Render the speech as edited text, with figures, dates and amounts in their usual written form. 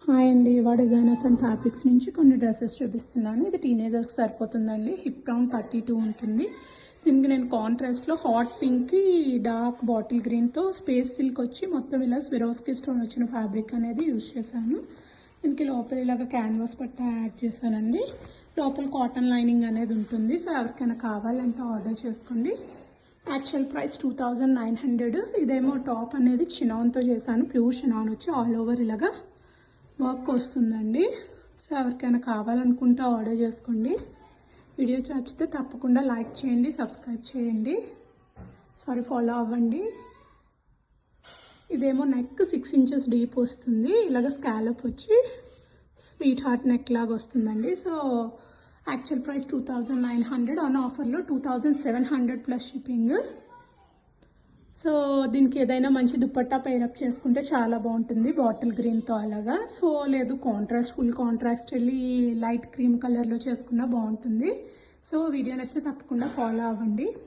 Hi అండి, ఇవా designers and fabrics నుంచి కొన్ని డ్రెస్సెస్ చూపిస్తున్నాను. ఇది టీనేజర్స్కి సరిపోతుందండి. హిప్ రౌండ్ 32 ఉంటుంది. దీనికి నేను కాంట్రాస్ట్లో హాట్ పింక్కి డార్క్ బాటిల్ గ్రీన్తో స్పేస్ సిల్క్ వచ్చి మొత్తం ఇలా స్విరోస్కి స్టోన్ వచ్చిన ఫ్యాబ్రిక్ అనేది యూజ్ చేశాను. దీనికి లోపల ఇలాగ క్యాన్వాస్ పట్ట యాడ్ చేశానండి. లోపల కాటన్ లైనింగ్ అనేది ఉంటుంది. సో ఎవరికైనా కావాలంటే ఆర్డర్ చేసుకోండి. Actual price 2900. ఇదేమో టాప్ అనేది చినాన్తో చేశాను. ప్యూర్ చినాన్ వచ్చి ఆల్ ఓవర్ ఇలాగా వర్క్ వస్తుందండి. సో ఎవరికైనా కావాలనుకుంటే ఆర్డర్ చేసుకోండి. వీడియో నచ్చితే తప్పకుండా లైక్ చేయండి, సబ్స్క్రైబ్ చేయండి, ఫాలో అవ్వండి. ఇదేమో నెక్ 6 inches డీప్ వస్తుంది. ఇలాగ స్కాలప్ వచ్చి స్వీట్ హార్ట్ నెక్ లాగా వస్తుందండి. సో యాక్చువల్ ప్రైస్ 2900, ఆన్ ఆఫర్లో 2700 ప్లస్ షిప్పింగ్. సో దీనికి ఏదైనా మంచి దుపట్టా పేరప్ చేసుకుంటే చాలా బాగుంటుంది, బాటిల్ గ్రీన్తో అలాగా. సో లేదు కాంట్రాస్ట్, ఫుల్ కాంట్రాస్ట్ వెళ్ళి లైట్ క్రీమ్ కలర్లో చేసుకున్నా బాగుంటుంది. సో వీడియో నచ్చితే తప్పకుండా ఫాలో అవ్వండి.